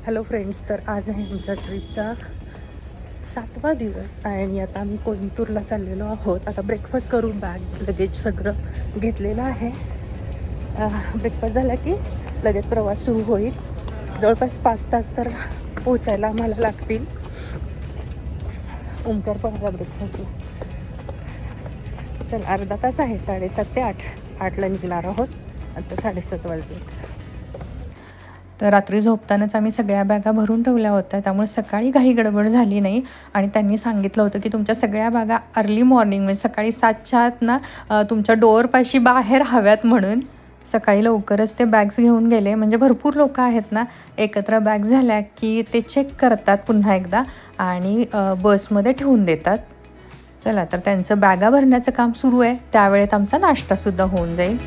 Hello friends, तर आज आहे आमच्या ट्रिपचा 7वा दिवस आणि आता आम्ही कोइंबतूरला चाललेलो आहोत. आता ब्रेकफास्ट करून बॅग लगेच सगळं घेतलेलं आहे. ब्रेकफास्ट झाला की लगेच प्रवास सुरू होईल. जवळपास 5 तास तर पोचायला आम्हाला लागतील. ओंकार पण आहे ब्रेकफास्टला. चल, अर्धा तास आहे. 7:30 ते 8ला निघणार आहोत. आता 7:30 वाजलेत. तर रात्री झोपतानाच आम्ही सगळ्या बॅगा भरून ठेवल्या होत्या, त्यामुळे सकाळी काही गडबड झाली नाही. आणि त्यांनी सांगितलं होतं की तुमच्या सगळ्या बॅगा अर्ली मॉर्निंग म्हणजे सकाळी 7च्या आत ना तुमच्या डोअरपाशी बाहेर हव्यात म्हणून. सकाळी लवकरच ते बॅग्स घेऊन गेले. म्हणजे भरपूर लोक आहेत ना, एकत्र बॅग झाल्या की ते चेक करतात पुन्हा एकदा आणि बसमध्ये ठेवून देतात. चला, तर त्यांचं बॅगा भरण्याचं काम सुरू आहे. त्यावेळेत आमचा नाश्तासुद्धा होऊन जाईल.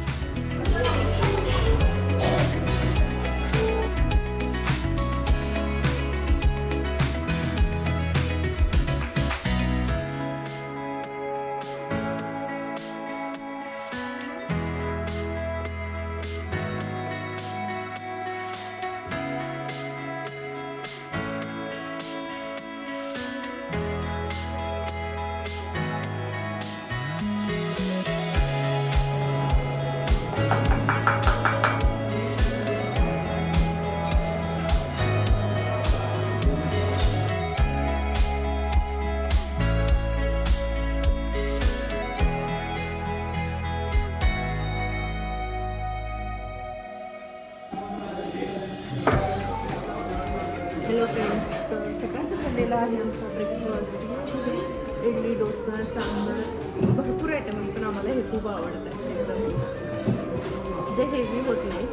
हॅलो फ्रेंड्स, तर सकाळचं झालेलं आहे आमचा ब्रेकफास्ट. इडली, डोसा, सांबार, भरपूर आयटम आहे. पण आम्हाला हे खूप आवडतं आहे एकदम, जे हेवी होत नाही.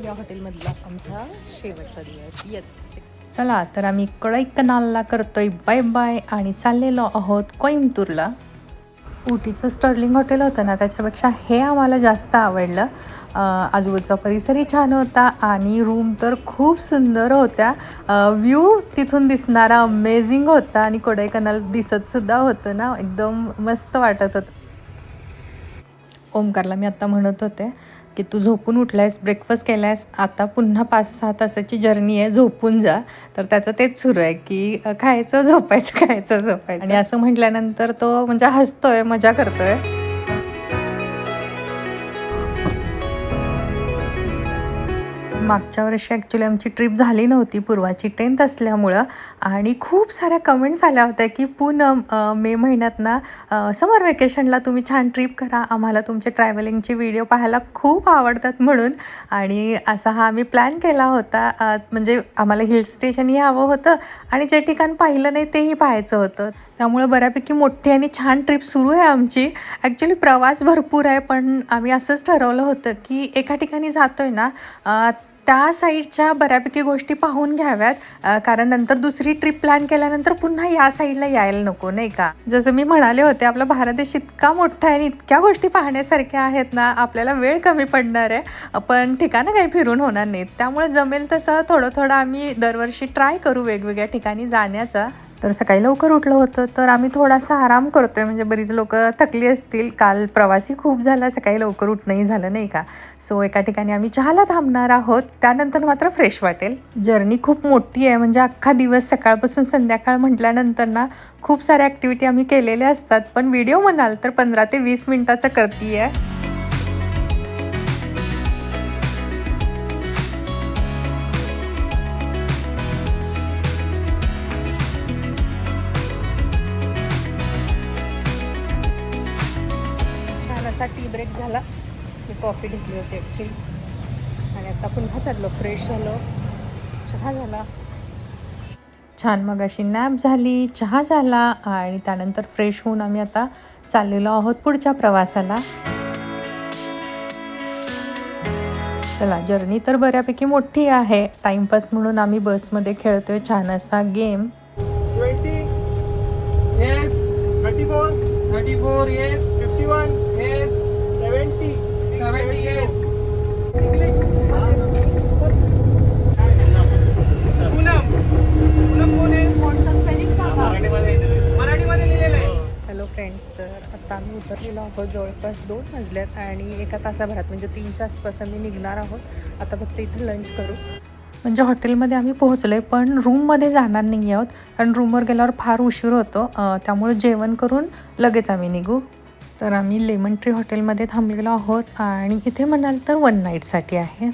या हॉटेलमधला आमचा शेवटचा दिवस. येस, चला, तर आम्ही कोडाईकनालला करतोय बाय बाय आणि चाललेलो आहोत कोइंबतूरला. उटीचं स्टर्लिंग हॉटेल होतं ना, त्याच्यापेक्षा हे आम्हाला जास्त आवडलं. आजूबाजूचा परिसरही छान होता आणि रूम तर खूप सुंदर होत्या. व्ह्यू तिथून दिसणारा अमेझिंग होता आणि कोडाईकनाल दिसतसुद्धा होतं ना, एकदम मस्त वाटत होतं. ओमकारला मी आत्ता म्हणत होते की तू झोपून उठलायस, ब्रेकफास्ट केलायस, आता पुन्हा 5-6 तासाची जर्नी आहे, झोपून जा. तर त्याचं तेच सुरू आहे की खायचं झोपायचं, खायचं झोपायचं. आणि असं म्हटल्यानंतर तो म्हणजे हसतोय, मजा करतोय. मागच्या वर्षी ॲक्च्युली आमची ट्रिप झाली नव्हती पूर्वाची 10th असल्यामुळं. आणि खूप साऱ्या कमेंट्स आल्या होत्या की पूनम, मे महिन्यात ना समर वेकेशनला तुम्ही छान ट्रिप करा, आम्हाला तुमचे ट्रॅव्हलिंगचे व्हिडिओ पाहायला खूप आवडतात म्हणून. आणि असा हा आम्ही प्लॅन केला होता. म्हणजे आम्हाला हिल स्टेशनही हवं होतं आणि जे ठिकाण पाहिलं नाही तेही पाहायचं होतं. त्यामुळे बऱ्यापैकी मोठी आणि छान ट्रिप सुरू आहे आमची. ॲक्च्युली प्रवास भरपूर आहे, पण आम्ही असंच ठरवलं होतं की एका ठिकाणी जातो आहे ना, त्या साईडच्या बऱ्यापैकी गोष्टी पाहून घ्याव्यात. कारण नंतर दुसरी ट्रिप प्लॅन केल्यानंतर पुन्हा या साईडला यायला नको, नाही का. जसं मी म्हणाले होते, आपला भारत देश इतका मोठा आहे आणि इतक्या गोष्टी पाहण्यासारख्या आहेत ना, आपल्याला वेळ कमी पडणार आहे, पण ठिकाणं काही फिरून होणार नाहीत. त्यामुळे जमेल तसं थोडं आम्ही दरवर्षी ट्राय करू वेगवेगळ्या ठिकाणी जाण्याचा. तर सकाळी लवकर उठलं होतं, तर आम्ही थोडासा आराम करतोय. म्हणजे बरीच लोक थकली असतील, काल प्रवासी खूप झाला, सकाळी लवकर उठणंही झालं, नाही का. सो एका ठिकाणी आम्ही चहाला थांबणार आहोत, त्यानंतर मात्र फ्रेश वाटेल. जर्नी खूप मोठी आहे, म्हणजे अख्खा दिवस सकाळपासून संध्याकाळ म्हटल्यानंतर ना खूप साऱ्या ॲक्टिव्हिटी आम्ही केलेल्या असतात. पण व्हिडिओ म्हणाल तर 15 ते 20 मिनिटाचा करते आहे. टी ब्रेक झाला, मी कॉफी घेतली होती ॲक्च्युली. आणि आता पुन्हा चाललो, फ्रेश झालो, चहा झाला छान. मग अशी नॅप झाली, चहा झाला आणि त्यानंतर फ्रेश होऊन आम्ही आता चाललेलो आहोत पुढच्या प्रवासाला. चला, जर्नी तर बऱ्यापैकी मोठी आहे. टाइमपास म्हणून आम्ही बसमध्ये खेळतोय छान असा game. 20 yes 34 34 yes 51 yes 70 yes English Poonam कोण आहे? कोणतं स्पेलिंग सांगा. मराठीमध्ये लिहिलेलं आहे. हॅलो फ्रेंड्स, तर आता आम्ही उतरलेलो आहोत जवळपास 2 वाजल्यात आणि एका तासाभरात म्हणजे 3च्या आसपास आम्ही निघणार आहोत. आता फक्त इथं लंच करू. म्हणजे हॉटेलमध्ये आम्ही पोहोचलो आहे, पण रूममध्ये जाणार नाही आहोत कारण रूमवर गेल्यावर फार उशीर होतो. त्यामुळे जेवण करून लगेच आम्ही निघू. तर आम्ही लेमन ट्री हॉटेलमध्ये थांबलेलो आहोत आणि इथे म्हणाल तर 1 नाईटसाठी आहे.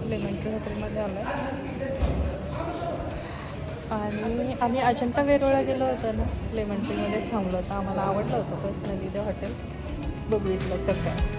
लेमन ट्री हॉटेलमध्ये आलो आणि आम्ही अजंठा वेरूळला गेलो होतो ना, लेमन ट्रीमध्येच थांबलो होतो. आम्हाला आवडलं होतं पर्सनली ते हॉटेल. बघू इथलं कसं आहे.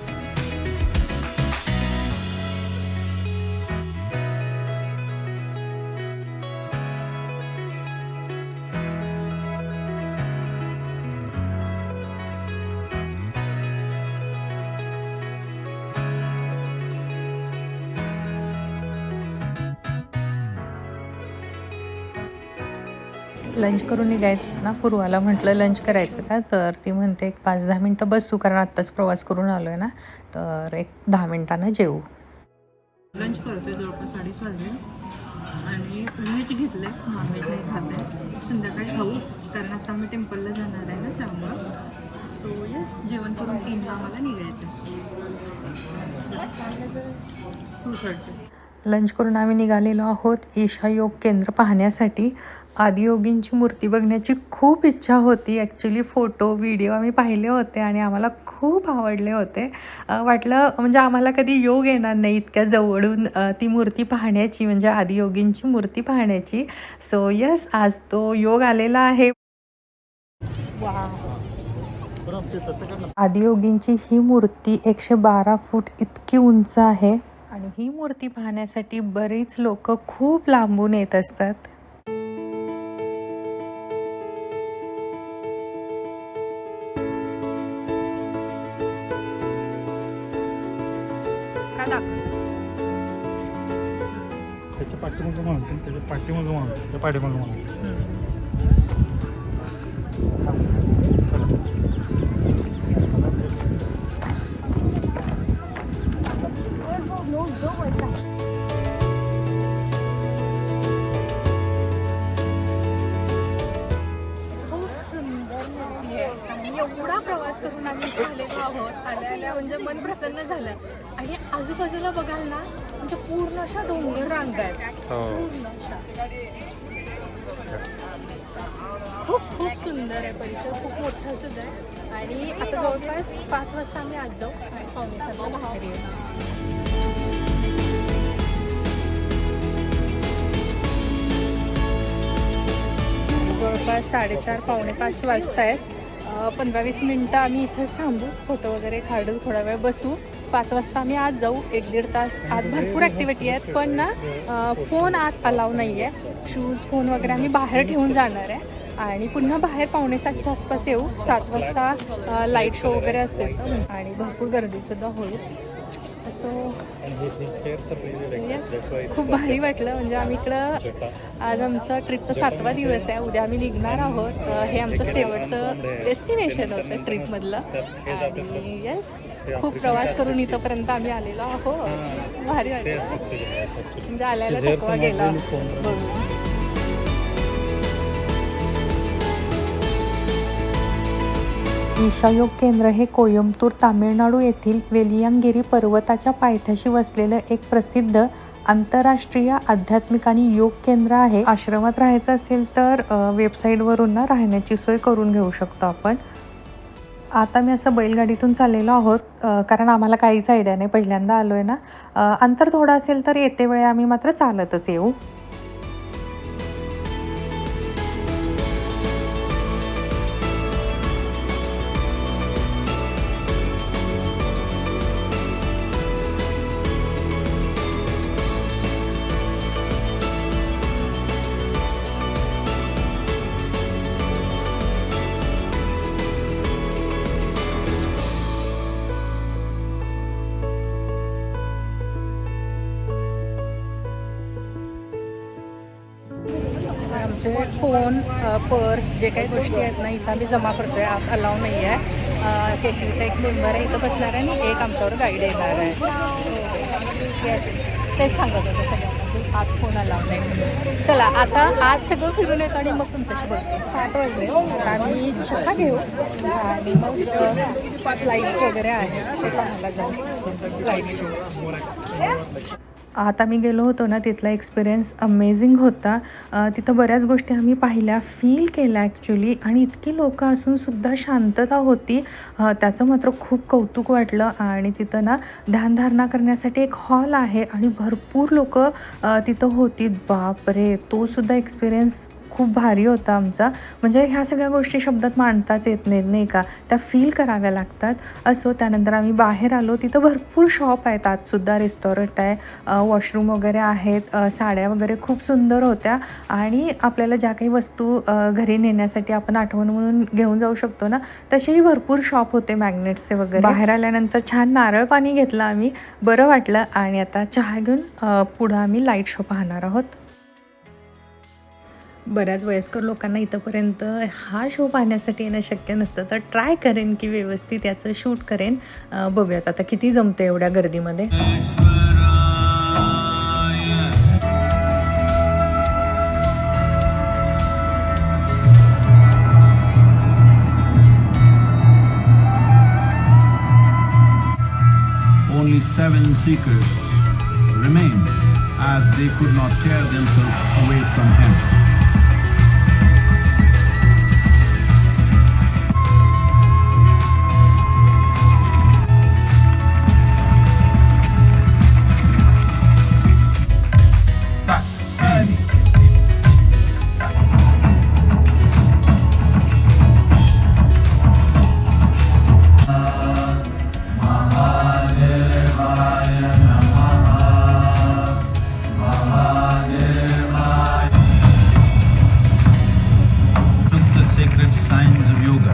लंच करून निघायचं ना, पूर्वाला म्हटलं लंच करायचं का, तर ती म्हणते एक 5-10 मिनटं बसू कारण आत्ताच प्रवास करून आलो आहे ना, तर एक 10 मिनटानं जेवू. लंच करतोय जवळपास 2:30 वाजले आणि व्हेज घेतलं आहे, नॉनव्हेज नाही खात आहे. संध्याकाळी खाऊ कारण आता आम्ही टेम्पलला जाणार आहे ना, त्यामुळं. सो येस, जेवण करून 3ला आम्हाला निघायचं. लंच करून आम्ही निघालेलो आहोत ईशा योग केंद्र पाहण्यासाठी. आदियोगींची मूर्ती बघण्याची खूप इच्छा होती. ॲक्च्युली फोटो व्हिडिओ आम्ही पाहिले होते आणि आम्हाला खूप आवडले होते. वाटलं म्हणजे आम्हाला कधी योग येणार नाही इतक्या जवळून ती मूर्ती पाहण्याची, म्हणजे आदियोगींची मूर्ती पाहण्याची. सो यस, आज तो योग आलेला आहे. आदियोगींची ही मूर्ती 112 फूट इतकी उंच आहे आणि ही मूर्ती पाहण्यासाठी बरीच लोक खूप लांबून येत असतात. त्याच्या पाठीमागं म्हणतो, त्याच्या पाठीमागं म्हणतो, त्या पाठीमागं म्हणतो. एवढा प्रवास करून आम्ही इथे आलेलो आहोत. आल्या म्हणजे मन प्रसन्न झालं आणि आजूबाजूला बघाल ना, म्हणजे पूर्ण अशा डोंगर रांगा आहेत, पूर्ण अशा. खूप सुंदर आहे परिसर, खूप मोठा सुद्धा आहे. आणि आता जवळपास 5 वाजता आम्ही आज जाऊ आणि 5:45 बाहेर येऊ. जवळपास 4:30 5:45 वाजता आहेत. 15-20 मिनटं आम्ही इथेच थांबू, फोटो वगैरे काढू, थोडा वेळ बसू. 5 वाजता आम्ही आज जाऊ. 1-1.5 तास आज भरपूर ॲक्टिव्हिटी आहेत, पण ना फोन आत अलाव नाही आहे. शूज फोन वगैरे आम्ही बाहेर ठेवून जाणार आहे आणि पुन्हा बाहेर 6:45च्या आसपास येऊ. 7 वाजता लाईट शो वगैरे असते आणि भरपूर गर्दीसुद्धा होईल. सो खूप भारी वाटलं. म्हणजे आम्ही इकडं आज आमचा ट्रिपचा 7वा दिवस आहे. उद्या आम्ही निघणार आहोत. हे आमचं शेवटचं डेस्टिनेशन होतं ट्रिपमधलं. आणि येस, खूप प्रवास करून इथंपर्यंत आम्ही आलेलो आहोत. भारी वाटलं, म्हणजे आल्याला थकवा गेला बघून. ईशा योग केंद्र हे कोयंबतूर, तामिळनाडू येथील वेलियांगिरी पर्वताच्या पायथ्याशी वसलेलं एक प्रसिद्ध आंतरराष्ट्रीय आध्यात्मिक आणि योग केंद्र आहे. आश्रमात राहायचं असेल तर वेबसाईटवरून ना राहण्याची सोय करून घेऊ शकतो आपण. आता मी असं बैलगाडीतून चाललेलो आहोत कारण आम्हाला काहीच आयडिया नाही, पहिल्यांदा आलो आहे ना. अंतर थोडं असेल तर येते वेळी आम्ही मात्र चालतच येऊ. आमचे फोन, पर्स, जे काही गोष्टी आहेत ना, इथं आम्ही जमा करतोय. आत अलाव नाही आहे. केशरीचा एक मेंबर आहे इथं बसणार आहे आणि एक आमच्यावर गाईड येणार आहे. येस, तेच सांगत होतं सगळ्यांना. आत फोन आला नाही. चला आता आज सगळं फिरून येतो आणि मग तुमच्याशी बोलते. 7 वाजले. आता आम्ही चहा घेऊ आणि मग लाईट्स वगैरे आहे ते पाहायला जाऊ. Light show. आता मी गेलो होतो ना, तिथला एक्सपिरियन्स अमेझिंग होता. तिथं बऱ्याच गोष्टी आम्ही पाहिल्या, फील केल्या ॲक्च्युली, आणि इतकी लोकं असूनसुद्धा शांतता होती. त्याचं मात्र खूप कौतुक वाटलं. आणि तिथं ना ध्यानधारणा करण्यासाठी एक हॉल आहे आणि भरपूर लोकं तिथं होती. बापरे, तो सुद्धा एक्सपिरियन्स खूप भारी होता आमचा. म्हणजे ह्या सगळ्या गोष्टी शब्दात मांडताच येत नाहीत, नाही का, त्या फील कराव्या लागतात. असो, त्यानंतर आम्ही बाहेर आलो. तिथं भरपूर शॉप आहेत, आतसुद्धा रेस्टॉरंट आहे, वॉशरूम वगैरे आहेत, साड्या वगैरे खूप सुंदर होत्या. आणि आपल्याला ज्या काही वस्तू घरी नेण्यासाठी आपण आठवण म्हणून घेऊन जाऊ शकतो ना, तसेही भरपूर शॉप होते मॅग्नेट्सचे वगैरे. बाहेर आल्यानंतर छान नारळ पाणी घेतलं आम्ही, बरं वाटलं. आणि आता चहा घेऊन पुढं आम्ही लाईट शो पाहणार आहोत. बऱ्याच वयस्कर लोकांना इथंपर्यंत हा शो पाहण्यासाठी येणं शक्य नसतं, तर ट्राय करेन की व्यवस्थित याचं शूट करेन. बघूयात आता किती जमतं एवढ्या गर्दीमध्ये. Only 7 seekers remained as they could not tear themselves away from him. Sacred signs of yoga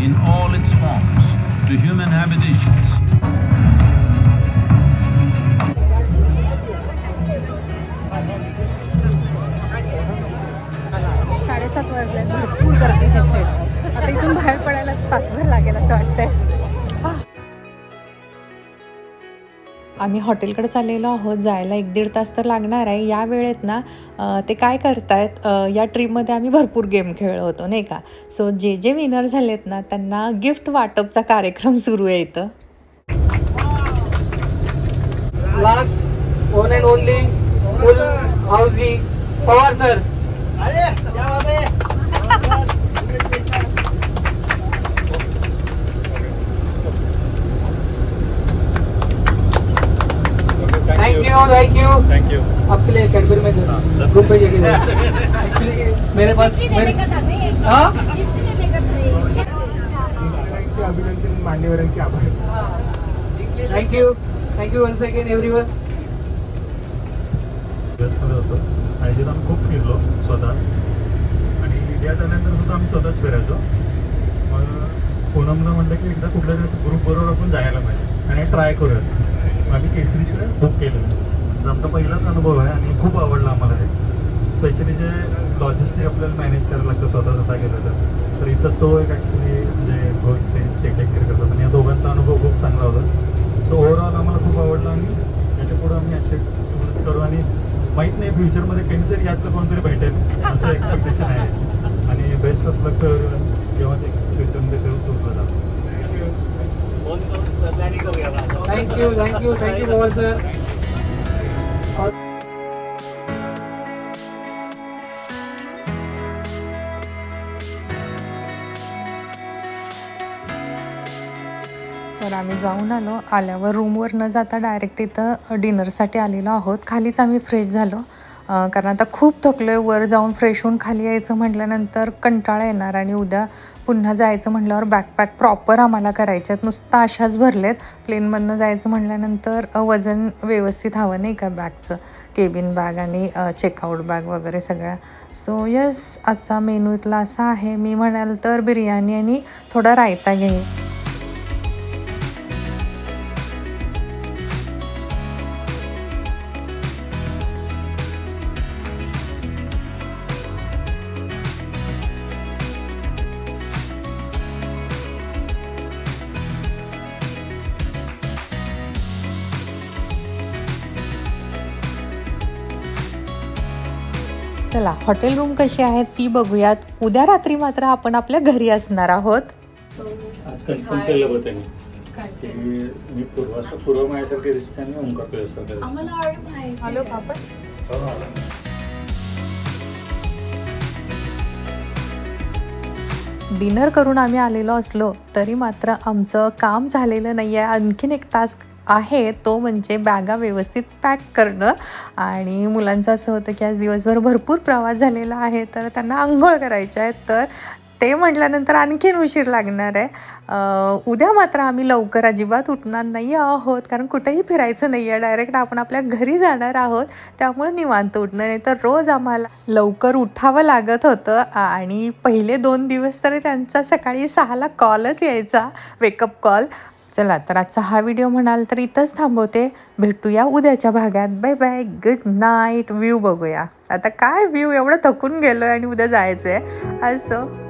in all its forms to human habitations. 7:30 वाजले, भरपूर गर्दी दिसेल. आता इथून बाहेर पडायलाच तासभर लागेल असं वाटतंय. आम्ही हॉटेलकडे चाललेलो आहोत. जायला 1-1.5 तास तर लागणार आहे. या वेळेत ना ते काय करतायत, या ट्रिपमध्ये आम्ही भरपूर गेम खेळलो होतो, नाही का. सो जे विनर झालेत ना, त्यांना गिफ्ट वाटपचा कार्यक्रम सुरू आहे इथं. Last one and only full housie Pawar sir. Thank you thank you. आपके लिए कैडबरी में ₹10 एक्चुअली मेरे पास हाँ अभिनंदन, मान्यवरांचे आभार. Thank you once again everyone. बसमध्ये होतो आणि तिथं आम्ही खूप फिरलो स्वतः. आणि इंडियात आल्यानंतर सुद्धा आम्ही स्वतःच फिरायचो. मग पूनमला म्हटलं की एकदा कुठल्या तरी ग्रुपबरोबर आपण जायला पाहिजे आणि ट्राय करूयात. मग आम्ही केसरीचं बुक केलं. आमचा पहिलाच अनुभव आहे आणि खूप आवडला आम्हाला ते. स्पेशली जे लॉजिस्टिक आपल्याला मॅनेज करायला लागतं स्वतः गेलं तर इथं तो एक ॲक्च्युली म्हणजे ते टेक केअर करतात. आणि या दोघांचा अनुभव खूप चांगला होता. सो ओव्हरऑल आम्हाला खूप आवडला आणि याच्यापुढं आम्ही असे टूर्स करू. आणि माहीत नाही फ्युचरमध्ये कधीतरी यातलं कोणतरी भेटेल असं एक्सपेक्टेशन आहे. आणि बेस्ट ऑफ लक जेव्हा ते फ्युचरमध्ये टूरला जातो. Thank you Pawar sir. तर आम्ही जाऊन आल्यावर रूमवर न जाता डायरेक्ट इथं डिनरसाठी आलेलो आहोत. खालीच आम्ही फ्रेश झालो, कारण आता खूप थकलो आहे. वर जाऊन फ्रेश होऊन खाली यायचं म्हटल्यानंतर कंटाळा येणार. आणि उद्या पुन्हा जायचं म्हटल्यावर बॅकपॅक प्रॉपर आम्हाला करायचे आहेत. नुसता अशाच भरलेत. प्लेनमधनं जायचं म्हटल्यानंतर वजन व्यवस्थित हवं, नाही का, बॅगचं. केबिन बॅग आणि चेकआउट बॅग वगैरे सगळ्या. सो यस, आजचा मेनू इथला असा आहे. मी म्हणाल तर बिर्याणी आणि थोडा रायता घेईन. चला हॉटेल रूम कशी आहेत ती बघूयात. उद्या रात्री मात्र आपण आपल्या घरी असणार आहोत. आज कन्फर्म केलं होतं त्यांनी की मी पूर्व माझ्यासारखे दिसते आणि ओंकार तुझ्यासारखे आलो का आपण? डिनर करून आम्ही आलेलो असलो तरी मात्र आमचं काम झालेलं नाही आहे. आणखीन एक टास्क आहे तो म्हणजे बॅगा व्यवस्थित पॅक करणं. आणि मुलांचं असं होतं की आज दिवसभर भरपूर प्रवास झालेला आहे तर त्यांना आंघोळ करायच्या आहेत, तर ते म्हटल्यानंतर आणखीन उशीर लागणार आहे. उद्या मात्र आम्ही लवकर अजिबात उठणार नाही आहोत कारण कुठेही फिरायचं नाही आहे. डायरेक्ट आपण आपल्या घरी जाणार आहोत, त्यामुळे निवांत उठणं. नाही तर रोज आम्हाला लवकर उठावं लागत होतं आणि पहिले 2 दिवस तर त्यांचा सकाळी 6ला कॉलच यायचा, वेकअप कॉल. चला तर आजचा हा व्हिडिओ म्हणाल तर इथंच थांबवते. भेटूया उद्याच्या भागात. Bye bye, good night. View बघूया आता. काय व्ह्यू, एवढं थकून गेलो आणि उद्या जायचं आहे असं.